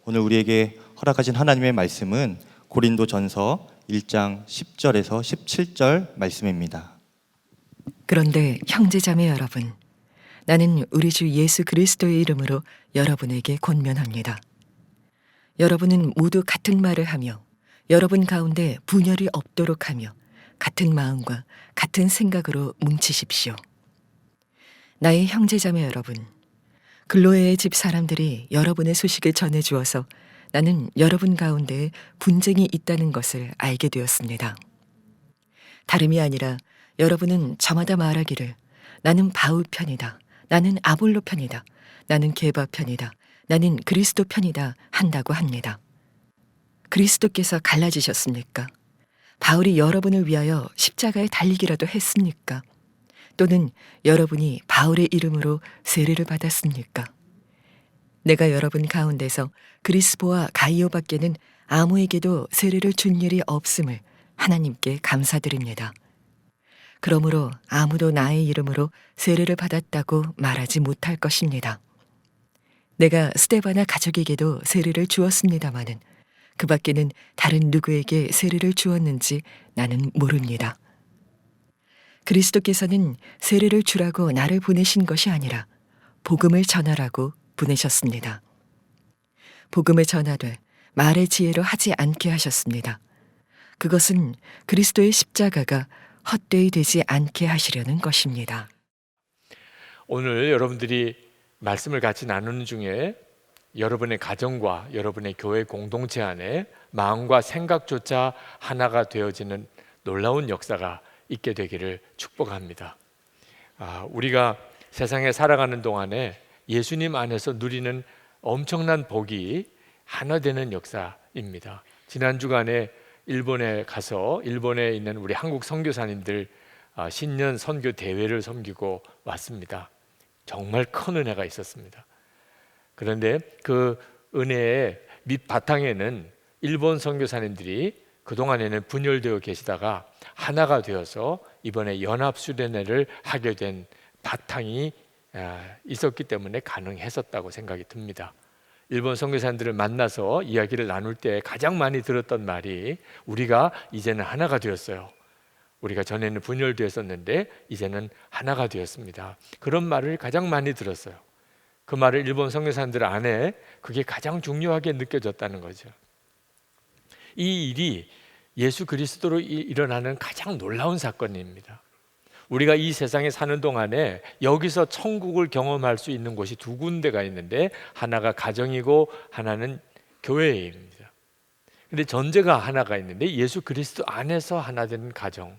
오늘 우리에게 허락하신 하나님의 말씀은 고린도전서 1장 10절에서 17절 말씀입니다. 그런데 형제자매 여러분, 나는 우리 주 예수 그리스도의 이름으로 여러분에게 권면합니다. 여러분은 모두 같은 말을 하며 여러분 가운데 분열이 없도록 하며 같은 마음과 같은 생각으로 뭉치십시오. 나의 형제자매 여러분, 글로에의 집 사람들이 여러분의 소식을 전해주어서 나는 여러분 가운데 분쟁이 있다는 것을 알게 되었습니다. 다름이 아니라 여러분은 저마다 말하기를 나는 바울 편이다, 나는 아볼로 편이다, 나는 게바 편이다, 나는 그리스도 편이다 한다고 합니다. 그리스도께서 갈라지셨습니까? 바울이 여러분을 위하여 십자가에 달리기라도 했습니까? 또는 여러분이 바울의 이름으로 세례를 받았습니까? 내가 여러분 가운데서 그리스보와 가이오밖에는 아무에게도 세례를 준 일이 없음을 하나님께 감사드립니다. 그러므로 아무도 나의 이름으로 세례를 받았다고 말하지 못할 것입니다. 내가 스데바나 가족에게도 세례를 주었습니다마는 그 밖에는 다른 누구에게 세례를 주었는지 나는 모릅니다. 그리스도께서는 세례를 주라고 나를 보내신 것이 아니라 복음을 전하라고 보내셨습니다. 복음을 전하되 말의 지혜로 하지 않게 하셨습니다. 그것은 그리스도의 십자가가 헛되이 되지 않게 하시려는 것입니다. 오늘 여러분들이 말씀을 같이 나누는 중에 여러분의 가정과 여러분의 교회 공동체 안에 마음과 생각조차 하나가 되어지는 놀라운 역사가 있게 되기를 축복합니다. 우리가 세상에 살아가는 동안에 예수님 안에서 누리는 엄청난 복이 하나 되는 역사입니다. 지난 주간에 일본에 가서 일본에 있는 우리 한국 선교사님들 신년 선교 대회를 섬기고 왔습니다. 정말 큰 은혜가 있었습니다. 그런데 그 은혜의 밑바탕에는 일본 선교사님들이 그동안에는 분열되어 계시다가 하나가 되어서 이번에 연합수련회를 하게 된 바탕이 있었기 때문에 가능했었다고 생각이 듭니다. 일본 선교사님들을 만나서 이야기를 나눌 때 가장 많이 들었던 말이 우리가 이제는 하나가 되었어요. 우리가 전에는 분열되었었는데 이제는 하나가 되었습니다. 그런 말을 가장 많이 들었어요. 그 말을 일본 선교사님들 안에 그게 가장 중요하게 느껴졌다는 거죠. 이 일이 예수 그리스도로 일어나는 가장 놀라운 사건입니다. 우리가 이 세상에 사는 동안에 여기서 천국을 경험할 수 있는 곳이 두 군데가 있는데 하나가 가정이고 하나는 교회입니다. 근데 전제가 하나가 있는데 예수 그리스도 안에서 하나 된 가정,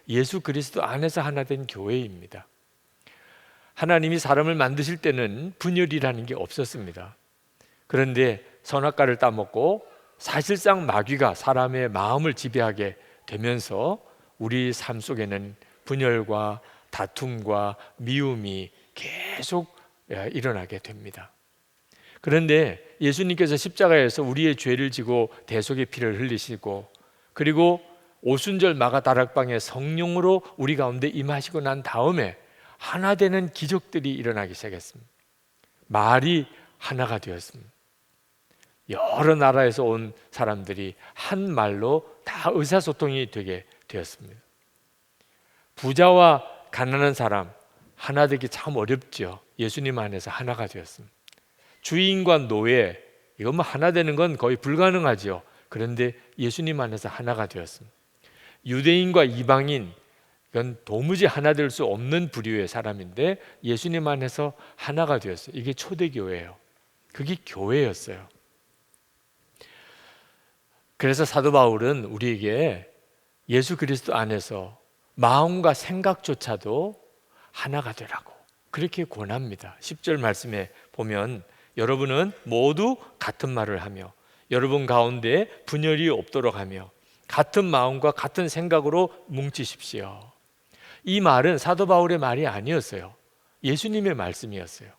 예수 그리스도 안에서 하나 된 교회입니다. 하나님이 사람을 만드실 때는 분열이라는 게 없었습니다. 그런데 선악과를 따먹고 사실상 마귀가 사람의 마음을 지배하게 되면서 우리 삶 속에는 분열과 다툼과 미움이 계속 일어나게 됩니다. 그런데 예수님께서 십자가에서 우리의 죄를 지고 대속의 피를 흘리시고 그리고 오순절 마가다락방의 성령으로 우리 가운데 임하시고 난 다음에 하나 되는 기적들이 일어나기 시작했습니다. 말이 하나가 되었습니다. 여러 나라에서 온 사람들이 한 말로 다 의사소통이 되게 되었습니다. 부자와 가난한 사람 하나 되기 참 어렵죠. 예수님 안에서 하나가 되었습니다. 주인과 노예 이건 뭐 하나 되는 건 거의 불가능하죠. 그런데 예수님 안에서 하나가 되었습니다. 유대인과 이방인 이건 도무지 하나 될 수 없는 부류의 사람인데 예수님 안에서 하나가 되었어요. 이게 초대교회예요. 그게 교회였어요. 그래서 사도 바울은 우리에게 예수 그리스도 안에서 마음과 생각조차도 하나가 되라고 그렇게 권합니다. 10절 말씀에 보면 여러분은 모두 같은 말을 하며 여러분 가운데 분열이 없도록 하며 같은 마음과 같은 생각으로 뭉치십시오. 이 말은 사도 바울의 말이 아니었어요. 예수님의 말씀이었어요.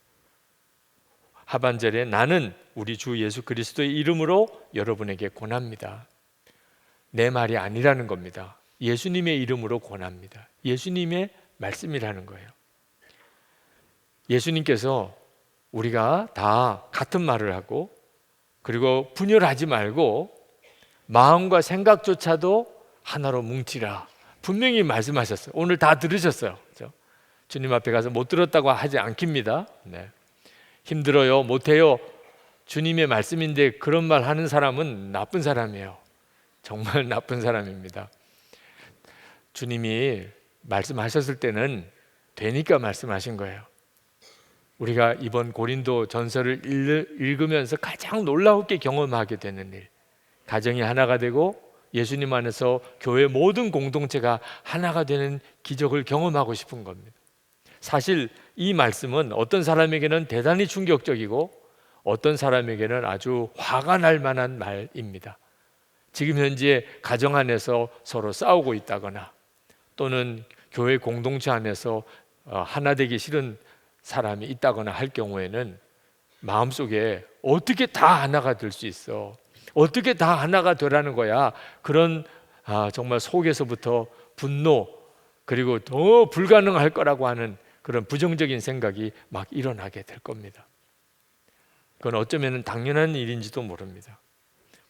하반절에 나는 우리 주 예수 그리스도의 이름으로 여러분에게 권합니다. 내 말이 아니라는 겁니다. 예수님의 이름으로 권합니다. 예수님의 말씀이라는 거예요. 예수님께서 우리가 다 같은 말을 하고 그리고 분열하지 말고 마음과 생각조차도 하나로 뭉치라. 분명히 말씀하셨어요. 오늘 다 들으셨어요. 그렇죠? 주님 앞에 가서 못 들었다고 하지 않깁니다. 네. 힘들어요, 못해요, 주님의 말씀인데 그런 말 하는 사람은 나쁜 사람이에요. 정말 나쁜 사람입니다. 주님이 말씀하셨을 때는 되니까 말씀하신 거예요. 우리가 이번 고린도 전서를 읽으면서 가장 놀라웠게 경험하게 되는 일, 가정이 하나가 되고 예수님 안에서 교회 모든 공동체가 하나가 되는 기적을 경험하고 싶은 겁니다. 사실 이 말씀은 어떤 사람에게는 대단히 충격적이고 어떤 사람에게는 아주 화가 날 만한 말입니다. 지금 현재 가정 안에서 서로 싸우고 있다거나 또는 교회 공동체 안에서 하나 되기 싫은 사람이 있다거나 할 경우에는 마음속에 어떻게 다 하나가 될 수 있어, 어떻게 다 하나가 되라는 거야, 그런 정말 속에서부터 분노, 그리고 더 불가능할 거라고 하는 그런 부정적인 생각이 막 일어나게 될 겁니다. 그건 어쩌면 당연한 일인지도 모릅니다.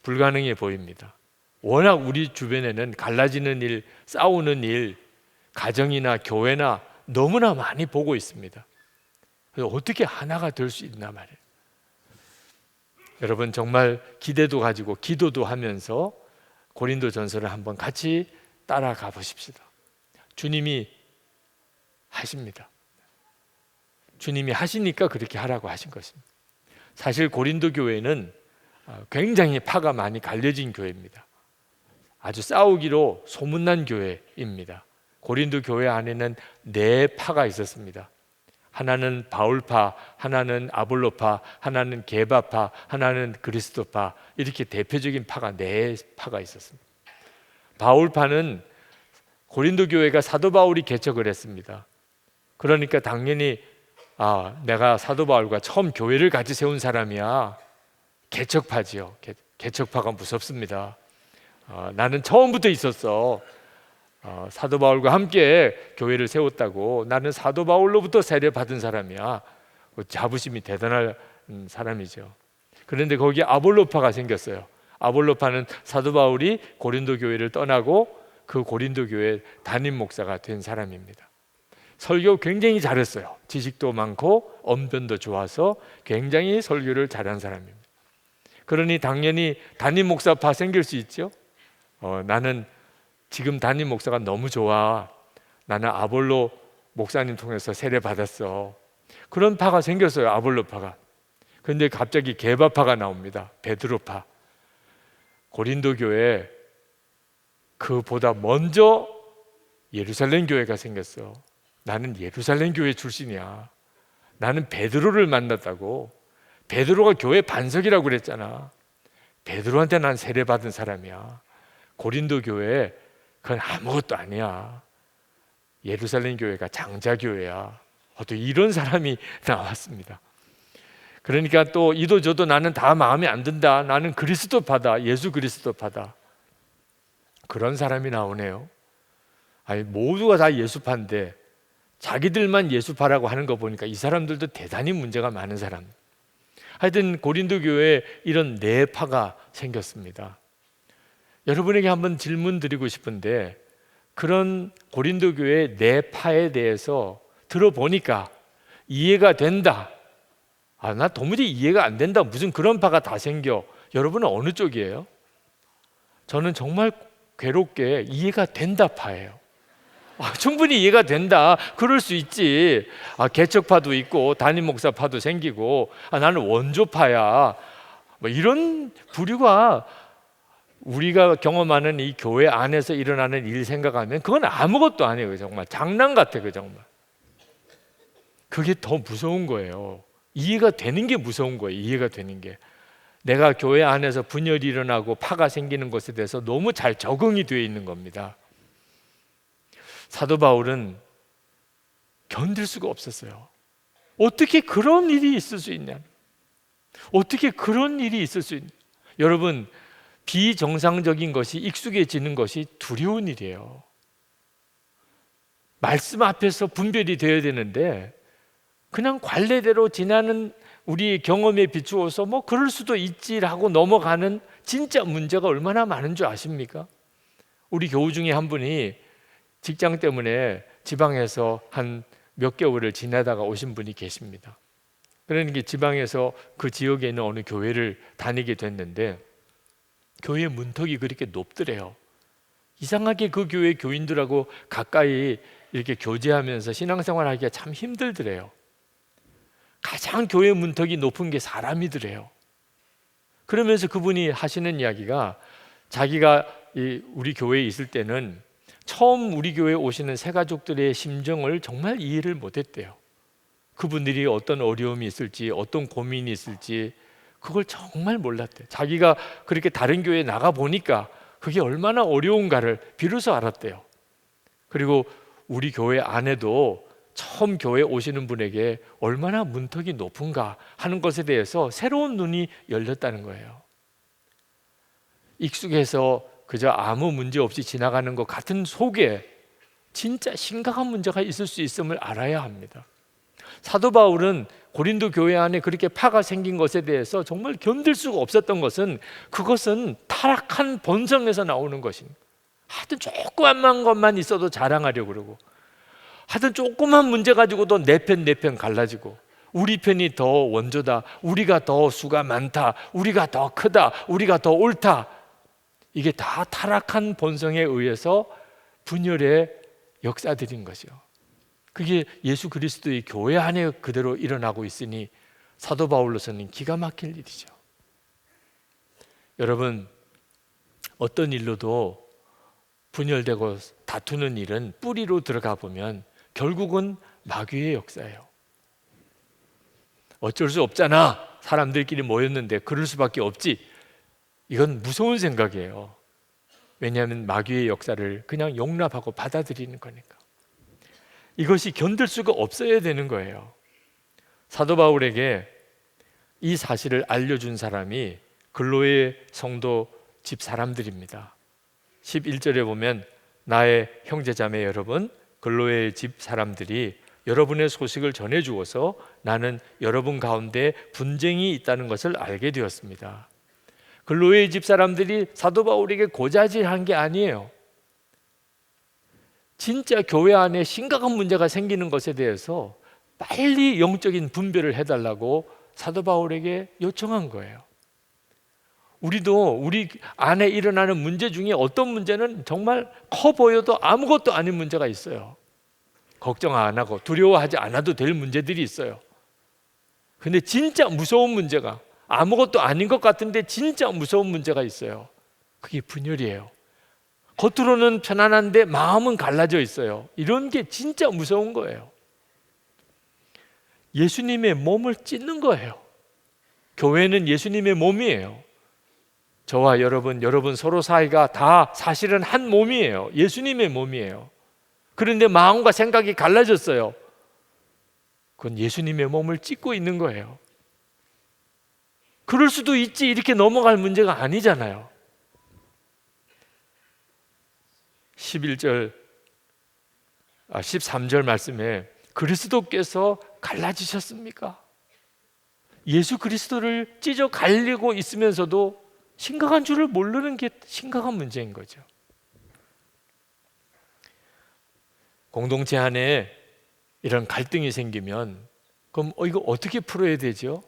불가능해 보입니다. 워낙 우리 주변에는 갈라지는 일, 싸우는 일, 가정이나 교회나 너무나 많이 보고 있습니다. 그래서 어떻게 하나가 될 수 있나 말이에요. 여러분 정말 기대도 가지고 기도도 하면서 고린도 전서를 한번 같이 따라가 보십시다. 주님이 하십니다. 주님이 하시니까 그렇게 하라고 하신 것입니다. 사실 고린도 교회는 굉장히 파가 많이 갈려진 교회입니다. 아주 싸우기로 소문난 교회입니다. 고린도 교회 안에는 4파가 있었습니다. 하나는 바울파, 하나는 아볼로파, 하나는 게바파, 하나는 그리스도파, 이렇게 대표적인 파가 4파가 있었습니다. 바울파는 고린도 교회가 사도 바울이 개척을 했습니다. 그러니까 당연히 내가 사도 바울과 처음 교회를 같이 세운 사람이야, 개척파지요. 개척파가 무섭습니다. 나는 처음부터 있었어. 사도 바울과 함께 교회를 세웠다고, 나는 사도 바울로부터 세례받은 사람이야. 자부심이 대단한 사람이죠. 그런데 거기에 아볼로파가 생겼어요. 아볼로파는 사도 바울이 고린도 교회를 떠나고 그 고린도 교회 담임 목사가 된 사람입니다. 설교 굉장히 잘했어요. 지식도 많고 언변도 좋아서 굉장히 설교를 잘한 사람입니다. 그러니 당연히 담임 목사파 생길 수 있죠. 나는 지금 담임 목사가 너무 좋아, 나는 아볼로 목사님 통해서 세례 받았어. 그런 파가 생겼어요. 아볼로파가. 그런데 갑자기 게바파가 나옵니다. 베드로파. 고린도 교회 그보다 먼저 예루살렘 교회가 생겼어. 나는 예루살렘 교회 출신이야. 나는 베드로를 만났다고. 베드로가 교회 반석이라고 그랬잖아. 베드로한테 난 세례 받은 사람이야. 고린도 교회 그건 아무것도 아니야. 예루살렘 교회가 장자 교회야. 또 이런 사람이 나왔습니다. 그러니까 또 이도 저도 나는 다 마음에 안 든다. 나는 그리스도파다. 예수 그리스도파다. 그런 사람이 나오네요. 아니, 모두가 다 예수파인데 자기들만 예수파라고 하는 거 보니까 이 사람들도 대단히 문제가 많은 사람. 하여튼 고린도 교회에 이런 4파가 생겼습니다. 여러분에게 한번 질문 드리고 싶은데, 그런 고린도 교회 4파에 대해서 들어보니까 이해가 된다. 나 도무지 이해가 안 된다. 무슨 그런 파가 다 생겨. 여러분은 어느 쪽이에요? 저는 정말 괴롭게 이해가 된다 파예요. 충분히 이해가 된다. 그럴 수 있지. 개척파도 있고 담임 목사파도 생기고, 나는 원조파야. 뭐 이런 부류가 우리가 경험하는 이 교회 안에서 일어나는 일 생각하면 그건 아무것도 아니에요. 정말 장난 같아. 그 정말. 그게 더 무서운 거예요. 이해가 되는 게 무서운 거예요. 이해가 되는 게. 내가 교회 안에서 분열이 일어나고 파가 생기는 것에 대해서 너무 잘 적응이 되어 있는 겁니다. 사도 바울은 견딜 수가 없었어요. 어떻게 그런 일이 있을 수 있냐? 어떻게 그런 일이 있을 수 있냐? 여러분, 비정상적인 것이 익숙해지는 것이 두려운 일이에요. 말씀 앞에서 분별이 되어야 되는데 그냥 관례대로 지나는 우리 경험에 비추어서 뭐 그럴 수도 있지라고 넘어가는 진짜 문제가 얼마나 많은 줄 아십니까? 우리 교우 중에 한 분이 직장 때문에 지방에서 한 몇 개월을 지내다가 오신 분이 계십니다. 그러니까 지방에서 그 지역에 있는 어느 교회를 다니게 됐는데 교회 문턱이 그렇게 높더래요. 이상하게 그 교회 교인들하고 가까이 이렇게 교제하면서 신앙생활 하기가 참 힘들더래요. 가장 교회 문턱이 높은 게 사람이더래요. 그러면서 그분이 하시는 이야기가 자기가 우리 교회에 있을 때는 처음 우리 교회에 오시는 새가족들의 심정을 정말 이해를 못했대요. 그분들이 어떤 어려움이 있을지, 어떤 고민이 있을지 그걸 정말 몰랐대요. 자기가 그렇게 다른 교회에 나가 보니까 그게 얼마나 어려운가를 비로소 알았대요. 그리고 우리 교회 안에도 처음 교회에 오시는 분에게 얼마나 문턱이 높은가 하는 것에 대해서 새로운 눈이 열렸다는 거예요. 익숙해서 그저 아무 문제 없이 지나가는 것 같은 속에 진짜 심각한 문제가 있을 수 있음을 알아야 합니다. 사도 바울은 고린도 교회 안에 그렇게 파가 생긴 것에 대해서 정말 견딜 수가 없었던 것은 그것은 타락한 본성에서 나오는 것입니다. 하여튼 조그만 것만 있어도 자랑하려고 그러고, 하여튼 조그만 문제 가지고도 내 편 갈라지고, 우리 편이 더 원조다, 우리가 더 수가 많다, 우리가 더 크다, 우리가 더 옳다. 이게 다 타락한 본성에 의해서 분열의 역사들인 것이요. 그게 예수 그리스도의 교회 안에 그대로 일어나고 있으니 사도 바울로서는 기가 막힐 일이죠. 여러분, 어떤 일로도 분열되고 다투는 일은 뿌리로 들어가 보면 결국은 마귀의 역사예요. 어쩔 수 없잖아, 사람들끼리 모였는데 그럴 수밖에 없지. 이건 무서운 생각이에요. 왜냐하면 마귀의 역사를 그냥 용납하고 받아들이는 거니까. 이것이 견딜 수가 없어야 되는 거예요. 사도 바울에게 이 사실을 알려준 사람이 글로의 성도 집 사람들입니다. 11절에 보면 나의 형제자매 여러분, 글로의 집 사람들이 여러분의 소식을 전해주어서 나는 여러분 가운데 분쟁이 있다는 것을 알게 되었습니다. 글로의 집 사람들이 사도 바울에게 고자질한 게 아니에요. 진짜 교회 안에 심각한 문제가 생기는 것에 대해서 빨리 영적인 분별을 해달라고 사도 바울에게 요청한 거예요. 우리도 우리 안에 일어나는 문제 중에 어떤 문제는 정말 커 보여도 아무것도 아닌 문제가 있어요. 걱정 안 하고 두려워하지 않아도 될 문제들이 있어요. 근데 진짜 무서운 문제가, 아무것도 아닌 것 같은데 진짜 무서운 문제가 있어요. 그게 분열이에요. 겉으로는 편안한데 마음은 갈라져 있어요. 이런 게 진짜 무서운 거예요. 예수님의 몸을 찢는 거예요. 교회는 예수님의 몸이에요. 저와 여러분 서로 사이가 다 사실은 한 몸이에요. 예수님의 몸이에요. 그런데 마음과 생각이 갈라졌어요. 그건 예수님의 몸을 찢고 있는 거예요. 그럴 수도 있지, 이렇게 넘어갈 문제가 아니잖아요. 13절 말씀에 그리스도께서 갈라지셨습니까? 예수 그리스도를 찢어 갈리고 있으면서도 심각한 줄을 모르는 게 심각한 문제인 거죠. 공동체 안에 이런 갈등이 생기면 그럼 이거 어떻게 풀어야 되죠?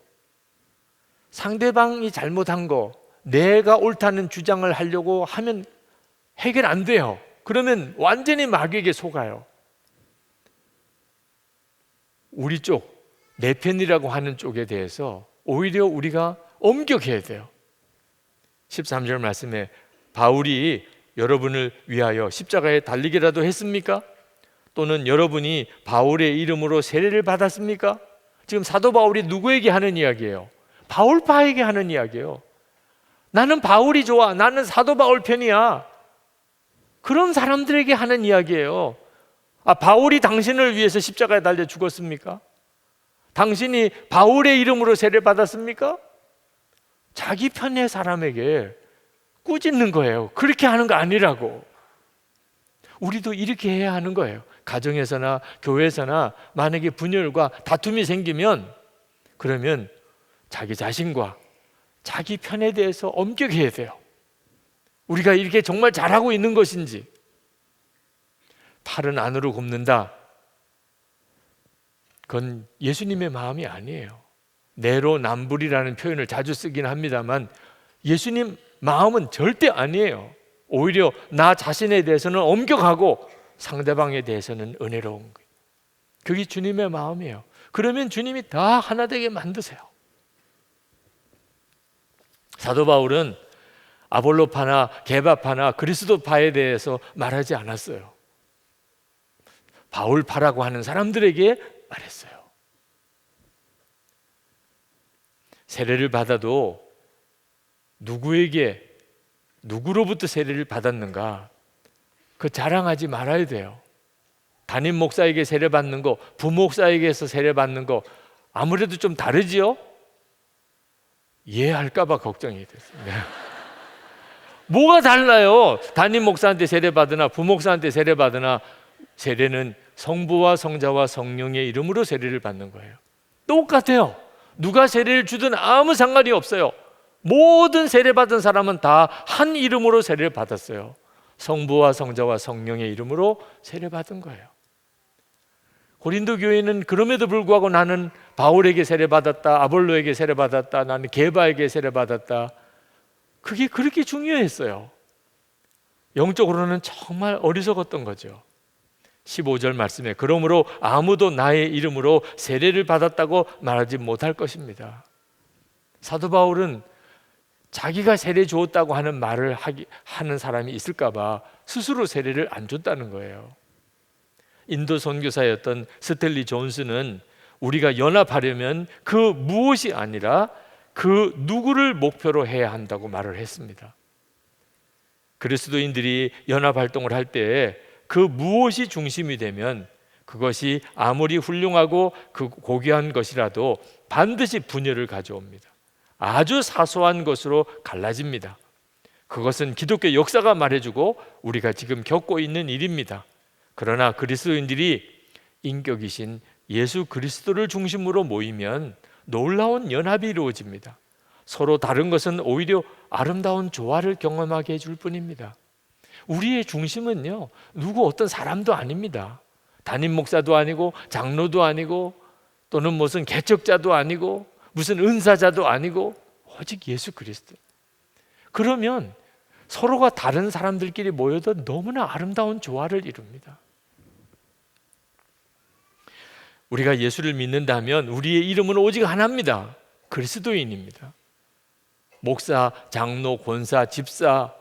상대방이 잘못한 거, 내가 옳다는 주장을 하려고 하면 해결 안 돼요. 그러면 완전히 마귀에게 속아요. 우리 쪽, 내 편이라고 하는 쪽에 대해서 오히려 우리가 엄격해야 돼요. 13절 말씀에 바울이 여러분을 위하여 십자가에 달리기라도 했습니까? 또는 여러분이 바울의 이름으로 세례를 받았습니까? 지금 사도 바울이 누구에게 하는 이야기예요? 바울파에게 하는 이야기예요. 나는 바울이 좋아, 나는 사도 바울 편이야. 그런 사람들에게 하는 이야기예요. 바울이 당신을 위해서 십자가에 달려 죽었습니까? 당신이 바울의 이름으로 세례를 받았습니까? 자기 편의 사람에게 꾸짖는 거예요. 그렇게 하는 거 아니라고. 우리도 이렇게 해야 하는 거예요. 가정에서나 교회에서나 만약에 분열과 다툼이 생기면, 그러면 자기 자신과 자기 편에 대해서 엄격해야 돼요. 우리가 이렇게 정말 잘하고 있는 것인지. 팔은 안으로 굽는다. 그건 예수님의 마음이 아니에요. 내로남불이라는 표현을 자주 쓰긴 합니다만 예수님 마음은 절대 아니에요. 오히려 나 자신에 대해서는 엄격하고 상대방에 대해서는 은혜로운 거예요. 그게 주님의 마음이에요. 그러면 주님이 다 하나 되게 만드세요. 사도 바울은 아볼로파나 게바파나 그리스도파에 대해서 말하지 않았어요. 바울파라고 하는 사람들에게 말했어요. 세례를 받아도 누구로부터 세례를 받았는가 그 자랑하지 말아야 돼요. 담임 목사에게 세례 받는 거, 부목사에게서 세례 받는 거 아무래도 좀 다르지요? 이해할까 봐 걱정이 됐어요. 네. 뭐가 달라요? 담임 목사한테 세례 받으나 부목사한테 세례 받으나 세례는 성부와 성자와 성령의 이름으로 세례를 받는 거예요. 똑같아요. 누가 세례를 주든 아무 상관이 없어요. 모든 세례 받은 사람은 다 한 이름으로 세례를 받았어요. 성부와 성자와 성령의 이름으로 세례 받은 거예요. 고린도 교회는 그럼에도 불구하고 나는 바울에게 세례 받았다, 아볼로에게 세례 받았다, 나는 게바에게 세례 받았다. 그게 그렇게 중요했어요. 영적으로는 정말 어리석었던 거죠. 15절 말씀에 그러므로 아무도 나의 이름으로 세례를 받았다고 말하지 못할 것입니다. 사도 바울은 자기가 세례 주었다고 하는 말을 하는 사람이 있을까 봐 스스로 세례를 안 줬다는 거예요. 인도 선교사였던 스텔리 존스는 우리가 연합하려면 그 무엇이 아니라 그 누구를 목표로 해야 한다고 말을 했습니다. 그리스도인들이 연합활동을 할 때 그 무엇이 중심이 되면 그것이 아무리 훌륭하고 그 고귀한 것이라도 반드시 분열을 가져옵니다. 아주 사소한 것으로 갈라집니다. 그것은 기독교 역사가 말해주고 우리가 지금 겪고 있는 일입니다. 그러나 그리스도인들이 인격이신 예수 그리스도를 중심으로 모이면 놀라운 연합이 이루어집니다. 서로 다른 것은 오히려 아름다운 조화를 경험하게 해줄 뿐입니다. 우리의 중심은요, 누구 어떤 사람도 아닙니다. 담임 목사도 아니고 장로도 아니고 또는 무슨 개척자도 아니고 무슨 은사자도 아니고 오직 예수 그리스도. 그러면 서로가 다른 사람들끼리 모여도 너무나 아름다운 조화를 이룹니다. 우리가 예수를 믿는다면 우리의 이름은 오직 하나입니다. 그리스도인입니다. 목사, 장로, 권사, 집사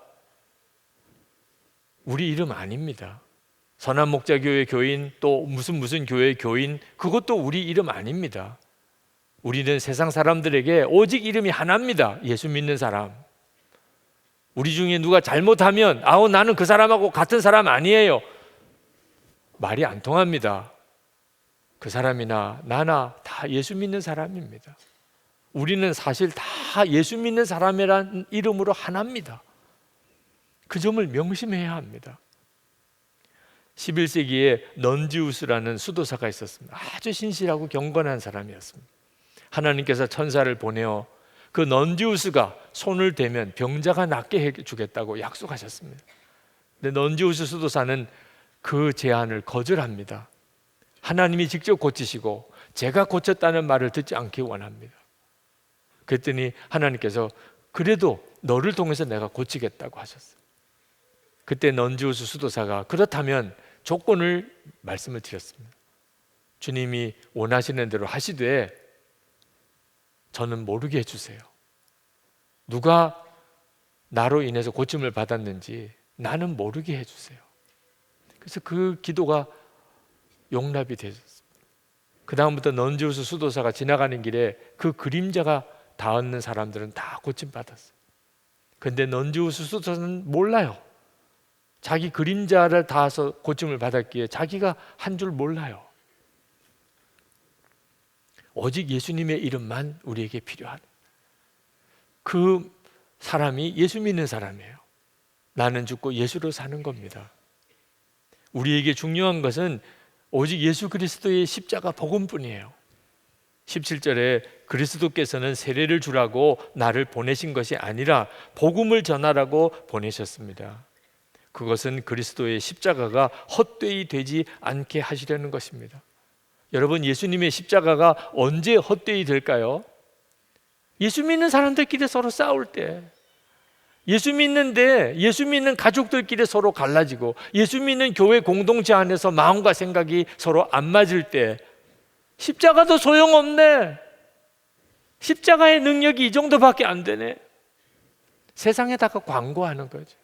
우리 이름 아닙니다. 선한목자교회 교인 또 무슨 교회 교인 그것도 우리 이름 아닙니다. 우리는 세상 사람들에게 오직 이름이 하나입니다. 예수 믿는 사람. 우리 중에 누가 잘못하면 나는 그 사람하고 같은 사람 아니에요. 말이 안 통합니다. 그 사람이나 나나 다 예수 믿는 사람입니다. 우리는 사실 다 예수 믿는 사람이란 이름으로 하나입니다. 그 점을 명심해야 합니다. 11세기에 넌지우스라는 수도사가 있었습니다. 아주 신실하고 경건한 사람이었습니다. 하나님께서 천사를 보내어 그 넌지우스가 손을 대면 병자가 낫게 해주겠다고 약속하셨습니다. 근데 넌지우스 수도사는 그 제안을 거절합니다. 하나님이 직접 고치시고 제가 고쳤다는 말을 듣지 않기 원합니다. 그랬더니 하나님께서 그래도 너를 통해서 내가 고치겠다고 하셨어요. 그때 넌지우스 수도사가 그렇다면 조건을 말씀을 드렸습니다. 주님이 원하시는 대로 하시되 저는 모르게 해주세요. 누가 나로 인해서 고침을 받았는지 나는 모르게 해주세요. 그래서 그 기도가 용납이 되셨습니다. 그 다음부터 넌지우스 수도사가 지나가는 길에 그 그림자가 닿는 사람들은 다 고침 받았어요. 그런데 넌지우스 수도사는 몰라요. 자기 그림자를 닿아서 고침을 받았기에 자기가 한 줄 몰라요. 오직 예수님의 이름만 우리에게 필요한 그 사람이 예수 믿는 사람이에요. 나는 죽고 예수로 사는 겁니다. 우리에게 중요한 것은 오직 예수 그리스도의 십자가 복음뿐이에요. 17절에 그리스도께서는 세례를 주라고 나를 보내신 것이 아니라 복음을 전하라고 보내셨습니다. 그것은 그리스도의 십자가가 헛되이 되지 않게 하시려는 것입니다. 여러분, 예수님의 십자가가 언제 헛되이 될까요? 예수 믿는 사람들끼리 서로 싸울 때, 예수 믿는 가족들끼리 서로 갈라지고, 예수 믿는 교회 공동체 안에서 마음과 생각이 서로 안 맞을 때, 십자가도 소용없네. 십자가의 능력이 이 정도밖에 안 되네. 세상에다가 광고하는 거죠.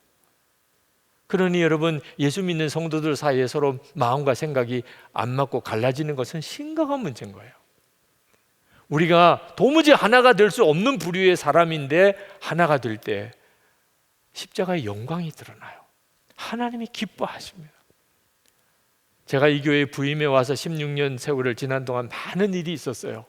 그러니 여러분, 예수 믿는 성도들 사이에 서로 마음과 생각이 안 맞고 갈라지는 것은 심각한 문제인 거예요. 우리가 도무지 하나가 될 수 없는 부류의 사람인데 하나가 될 때 십자가의 영광이 드러나요. 하나님이 기뻐하십니다. 제가 이 교회에 부임해 와서 16년 세월을 지난 동안 많은 일이 있었어요.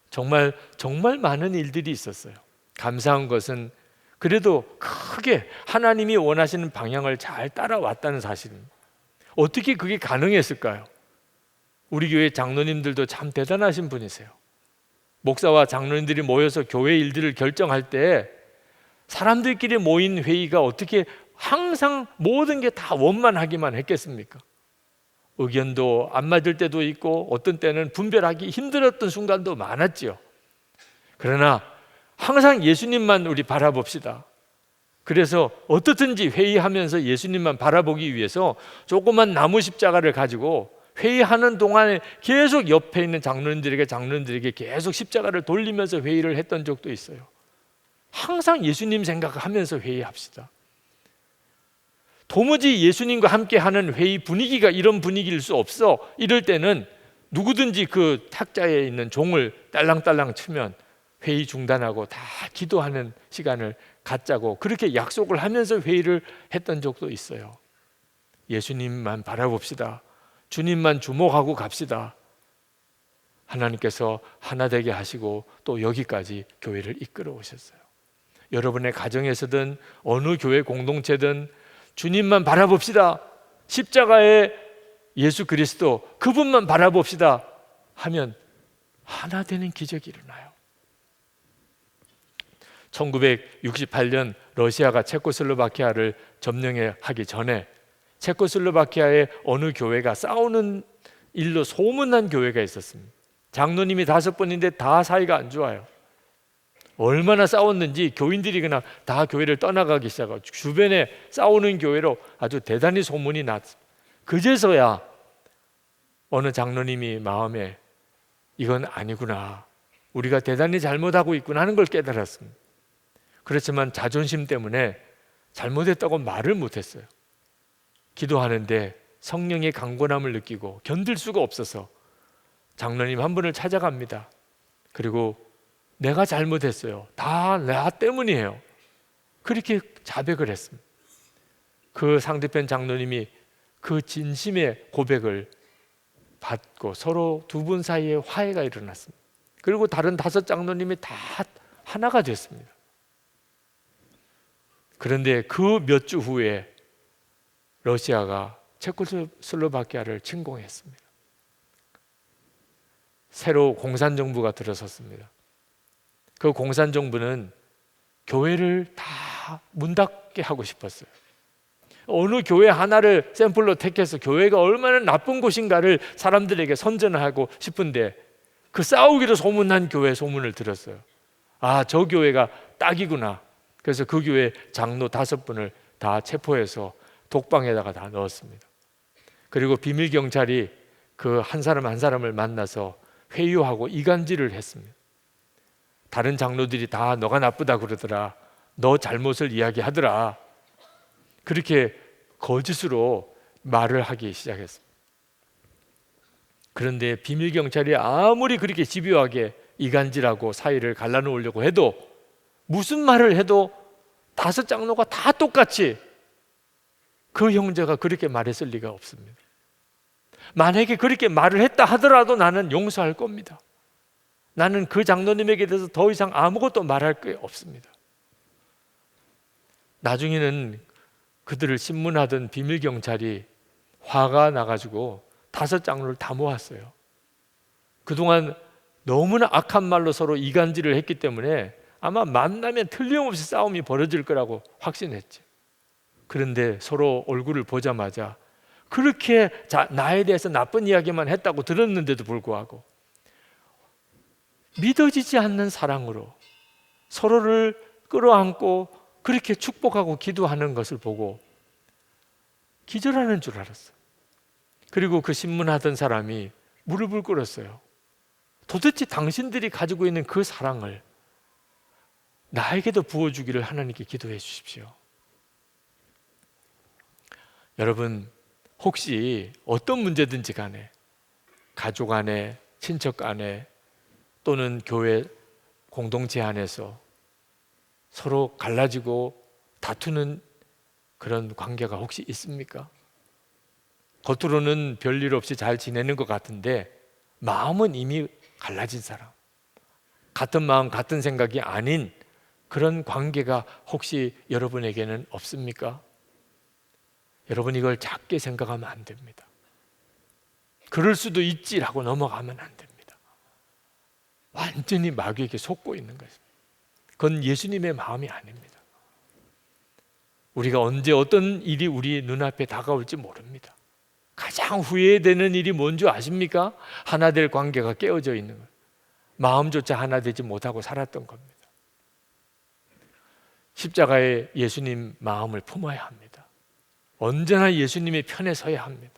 정말 많은 일들이 있었어요. 감사한 것은 그래도 크게 하나님이 원하시는 방향을 잘 따라왔다는 사실입니다. 어떻게 그게 가능했을까요? 우리 교회 장로님들도 참 대단하신 분이세요. 목사와 장로님들이 모여서 교회 일들을 결정할 때 사람들끼리 모인 회의가 어떻게 항상 모든 게 다 원만하기만 했겠습니까? 의견도 안 맞을 때도 있고 어떤 때는 분별하기 힘들었던 순간도 많았지요. 그러나 항상 예수님만 우리 바라봅시다. 그래서 어떻든지 회의하면서 예수님만 바라보기 위해서 조그만 나무 십자가를 가지고 회의하는 동안에 계속 옆에 있는 장로님들에게 계속 십자가를 돌리면서 회의를 했던 적도 있어요. 항상 예수님 생각하면서 회의합시다. 도무지 예수님과 함께하는 회의 분위기가 이런 분위기일 수 없어. 이럴 때는 누구든지 그 탁자에 있는 종을 딸랑딸랑 치면 회의 중단하고 다 기도하는 시간을 갖자고 그렇게 약속을 하면서 회의를 했던 적도 있어요. 예수님만 바라봅시다. 주님만 주목하고 갑시다. 하나님께서 하나 되게 하시고 또 여기까지 교회를 이끌어 오셨어요. 여러분의 가정에서든 어느 교회 공동체든 주님만 바라봅시다. 십자가의 예수 그리스도 그분만 바라봅시다 하면 하나 되는 기적이 일어나요. 1968년 러시아가 체코슬로바키아를 점령하기 전에 체코슬로바키아의 어느 교회가 싸우는 일로 소문난 교회가 있었습니다. 장로님이 5분인데 다 사이가 안 좋아요. 얼마나 싸웠는지 교인들이 그냥 다 교회를 떠나가기 시작하고 주변에 싸우는 교회로 아주 대단히 소문이 났습니다. 그제서야 어느 장로님이 마음에 이건 아니구나, 우리가 대단히 잘못하고 있구나 하는 걸 깨달았습니다. 그렇지만 자존심 때문에 잘못했다고 말을 못했어요. 기도하는데 성령의 강건함을 느끼고 견딜 수가 없어서 장로님 한 분을 찾아갑니다. 그리고 내가 잘못했어요. 다 나 때문이에요. 그렇게 자백을 했습니다. 그 상대편 장로님이 그 진심의 고백을 받고 서로 두 분 사이에 화해가 일어났습니다. 그리고 다른 5 장로님이 다 하나가 됐습니다. 그런데 그 몇 주 후에 러시아가 체코슬로바키아를 침공했습니다. 새로 공산정부가 들어섰습니다. 그 공산정부는 교회를 다 문 닫게 하고 싶었어요. 어느 교회 하나를 샘플로 택해서 교회가 얼마나 나쁜 곳인가를 사람들에게 선전하고 싶은데 그 싸우기로 소문난 교회 소문을 들었어요. 아, 저 교회가 딱이구나. 그래서 그 교회 장로 5분을 다 체포해서 독방에다가 다 넣었습니다. 그리고 비밀 경찰이 그 한 사람 한 사람을 만나서 회유하고 이간질을 했습니다. 다른 장로들이 다 너가 나쁘다 그러더라, 너 잘못을 이야기하더라, 그렇게 거짓으로 말을 하기 시작했습니다. 그런데 비밀 경찰이 아무리 그렇게 집요하게 이간질하고 사이를 갈라놓으려고 해도 무슨 말을 해도 5 장로가 다 똑같이 그 형제가 그렇게 말했을 리가 없습니다. 만약에 그렇게 말을 했다 하더라도 나는 용서할 겁니다. 나는 그 장로님에게 대해서 더 이상 아무것도 말할 게 없습니다. 나중에는 그들을 신문하던 비밀 경찰이 화가 나가지고 5 장로를 다 모았어요. 그동안 너무나 악한 말로 서로 이간질을 했기 때문에 아마 만나면 틀림없이 싸움이 벌어질 거라고 확신했죠. 그런데 서로 얼굴을 보자마자 그렇게 나에 대해서 나쁜 이야기만 했다고 들었는데도 불구하고 믿어지지 않는 사랑으로 서로를 끌어안고 그렇게 축복하고 기도하는 것을 보고 기절하는 줄 알았어요. 그리고 그 신문하던 사람이 무릎을 꿇었어요. 도대체 당신들이 가지고 있는 그 사랑을 나에게도 부어주기를 하나님께 기도해 주십시오. 여러분, 혹시 어떤 문제든지 간에 가족 안에, 친척 안에 또는 교회 공동체 안에서 서로 갈라지고 다투는 그런 관계가 혹시 있습니까? 겉으로는 별일 없이 잘 지내는 것 같은데 마음은 이미 갈라진 사람, 같은 마음 같은 생각이 아닌 그런 관계가 혹시 여러분에게는 없습니까? 여러분, 이걸 작게 생각하면 안 됩니다. 그럴 수도 있지라고 넘어가면 안 됩니다. 완전히 마귀에게 속고 있는 것입니다. 그건 예수님의 마음이 아닙니다. 우리가 언제 어떤 일이 우리 눈앞에 다가올지 모릅니다. 가장 후회되는 일이 뭔지 아십니까? 하나 될 관계가 깨어져 있는 것, 마음조차 하나 되지 못하고 살았던 겁니다. 십자가에 예수님 마음을 품어야 합니다. 언제나 예수님의 편에 서야 합니다.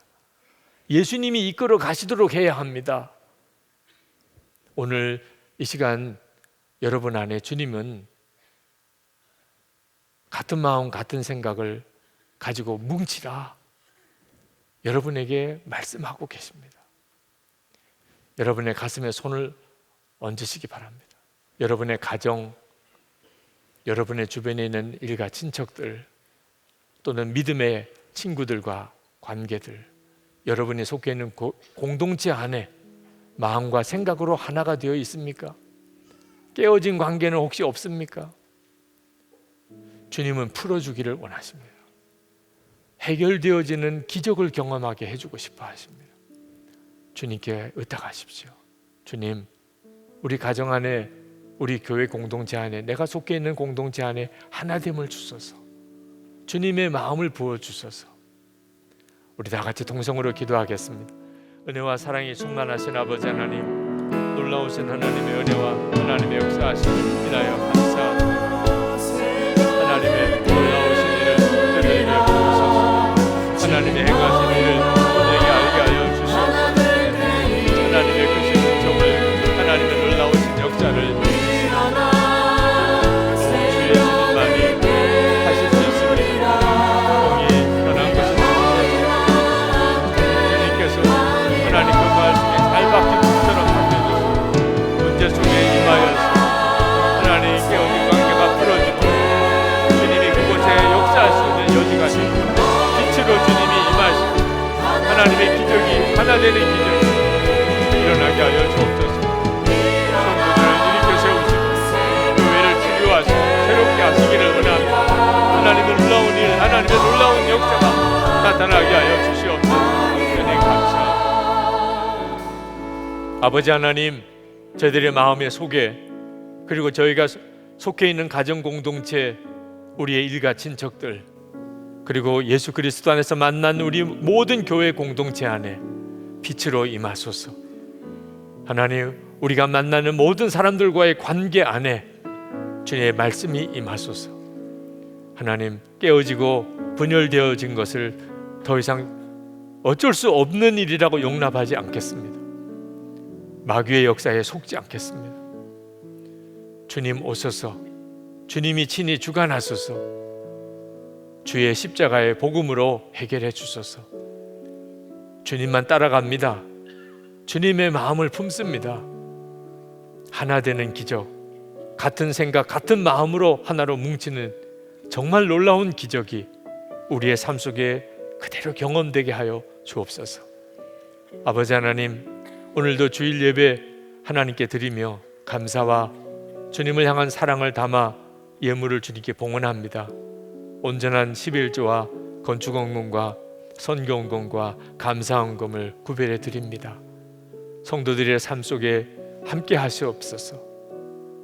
예수님이 이끌어 가시도록 해야 합니다. 오늘 이 시간 여러분 안에 주님은 같은 마음 같은 생각을 가지고 뭉치라 여러분에게 말씀하고 계십니다. 여러분의 가슴에 손을 얹으시기 바랍니다. 여러분의 가정, 여러분의 주변에 있는 일가 친척들 또는 믿음의 친구들과 관계들, 여러분이 속해 있는 공동체 안에 마음과 생각으로 하나가 되어 있습니까? 깨어진 관계는 혹시 없습니까? 주님은 풀어주기를 원하십니다. 해결되어지는 기적을 경험하게 해주고 싶어 하십니다. 주님께 의탁하십시오. 주님, 우리 가정 안에, 우리 교회 공동체 안에, 내가 속해 있는 공동체 안에 하나됨을 주소서. 주님의 마음을 부어주소서. 우리 다 같이 동성으로 기도하겠습니다. 은혜와 사랑이 충만하신 아버지 하나님, 놀라우신 하나님의 은혜와 하나님의 역사하심을 인하여 감사합니다. 하나님의 놀라우신 일을 저희들에게 보여주소서. 하나님의 행하신 일을 우리에게 알게 하여 주시옵소서. 하나님의 크신 공정을, 하나님의 놀라우신 역사를 주의 주님만이 하실 수 있습니다. 공이 변한 것은 주님께서 하나님 그 말씀에 잘 박힌 것처럼 바뀌어주시고 문제 속에 임하여서 하나님 깨어진 관계가 풀어지고 주님이 그곳에 역사할 수 있는 여지가 되고 빛으로 주님이 임하시고 하나님의 기적이 하나 되는 기적이 일어나게 하여 주옵소서. 성도들을 일으켜 세우시고 교회를 치료하시고 새롭게 하시기를 원합니다. 하나님의 놀라운 일, 하나님의 놀라운 역사가 나타나게 하여 주시옵소서. 은혜 감사합니다. 아버지 하나님, 저희들의 마음의 속에, 그리고 저희가 속해 있는 가정 공동체, 우리의 일가 친척들, 그리고 예수 그리스도 안에서 만난 우리 모든 교회 공동체 안에 빛으로 임하소서. 하나님, 우리가 만나는 모든 사람들과의 관계 안에 주님의 말씀이 임하소서. 하나님, 깨어지고 분열되어진 것을 더 이상 어쩔 수 없는 일이라고 용납하지 않겠습니다. 마귀의 역사에 속지 않겠습니다. 주님 오소서. 주님이 친히 주관하소서. 주의 십자가의 복음으로 해결해 주소서. 주님만 따라갑니다. 주님의 마음을 품습니다. 하나 되는 기적, 같은 생각, 같은 마음으로 하나로 뭉치는 정말 놀라운 기적이 우리의 삶 속에 그대로 경험되게 하여 주옵소서. 아버지 하나님, 오늘도 주일 예배 하나님께 드리며 감사와 주님을 향한 사랑을 담아 예물을 주님께 봉헌합니다. 온전한 11조와 건축헌금과 선교헌금과 감사헌금을 구별해 드립니다. 성도들의 삶 속에 함께 하시옵소서.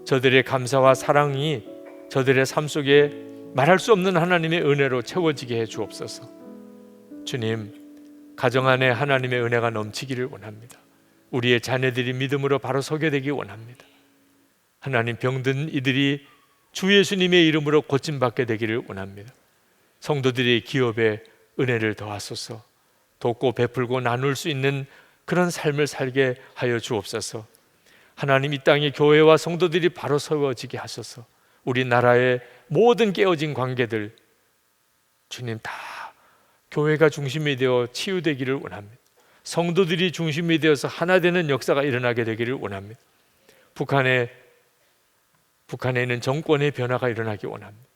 저들의 감사와 사랑이 저들의 삶 속에 말할 수 없는 하나님의 은혜로 채워지게 해 주옵소서. 주님, 가정 안에 하나님의 은혜가 넘치기를 원합니다. 우리의 자녀들이 믿음으로 바로 서게 되기 원합니다. 하나님, 병든 이들이 주 예수님의 이름으로 고침받게 되기를 원합니다. 성도들의 기업에 은혜를 더하소서. 돕고 베풀고 나눌 수 있는 그런 삶을 살게 하여 주옵소서. 하나님, 이 땅의 교회와 성도들이 바로 서워지게 하소서. 우리나라의 모든 깨어진 관계들, 주님, 다 교회가 중심이 되어 치유되기를 원합니다. 성도들이 중심이 되어서 하나 되는 역사가 일어나게 되기를 원합니다. 북한에 있는 정권의 변화가 일어나기 원합니다.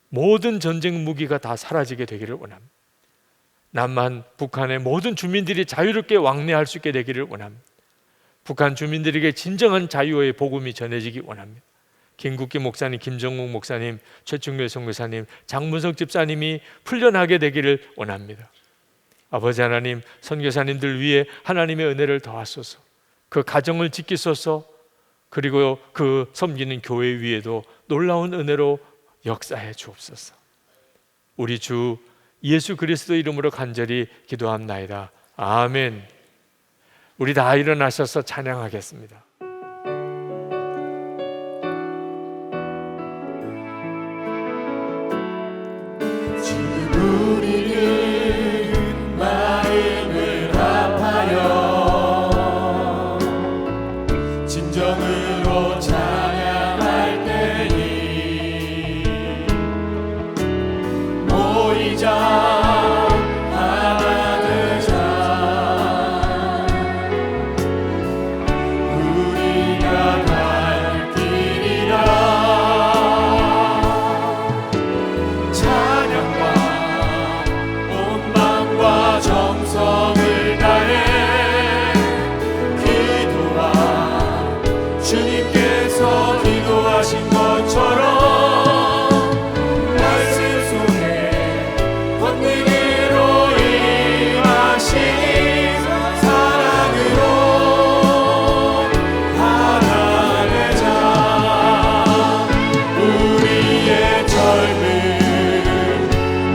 모든 전쟁 무기가 다 사라지게 되기를 원합니다. 남한, 북한의 모든 주민들이 자유롭게 왕래할 수 있게 되기를 원합니다. 북한 주민들에게 진정한 자유의 복음이 전해지기 원합니다. 김국기 목사님, 김정국 목사님, 최충길 선교사님, 장문석 집사님이 풀려나게 되기를 원합니다. 아버지 하나님, 선교사님들 위해 하나님의 은혜를 더하소서. 그 가정을 지키소서. 그리고 그 섬기는 교회 위에도 놀라운 은혜로 역사해 주옵소서. 우리 주 예수 그리스도 이름으로 간절히 기도합나이다. 아멘. 우리 다 일어나셔서 찬양하겠습니다. 지금 우리는 마음을 합하여 진정으로 찬양할 때니 모이자 하나 되자 우리가 갈 길이라 찬양과 온 마음과 정성을 다해 기도와 주님께서 기도하신 것처럼 말씀 속에 권능으로 임하시니 사랑으로 하나 되자 우리의 젊음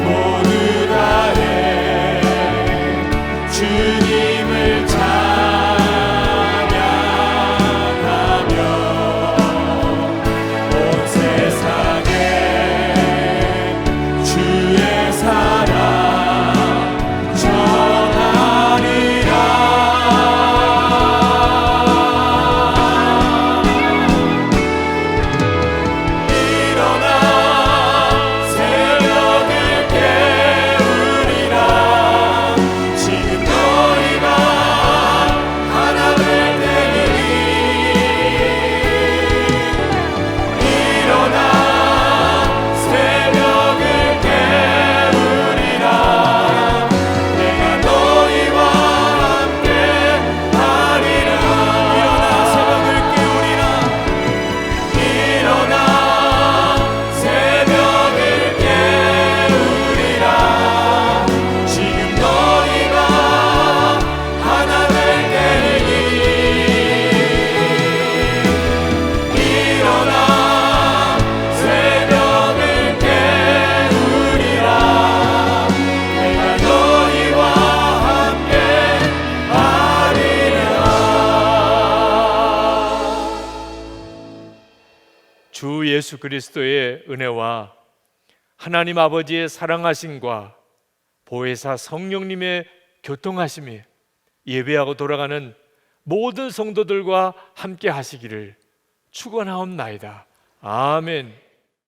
모두 다해 주님을 찬양하며 온 세상에 주의 사랑 전하리라. 일어나 새벽을 깨우리라. 지금 너희가 하나 될 때니 일어나 새벽을 깨우리라. 내가 너희와 함께 하리라. 일어나 새벽을 깨우리라. 일어나 새벽을 깨우리라. 지금 너희가 하나 될 때니 일어나 새벽을 깨우리라. 내가 너희와 함께 하리라. 주 예수 그리스도의 은혜와 하나님 아버지의 사랑하심과 보혜사 성령님의 교통하심이 예배하고 돌아가는 모든 성도들과 함께 하시기를 축원하옵나이다. 아멘.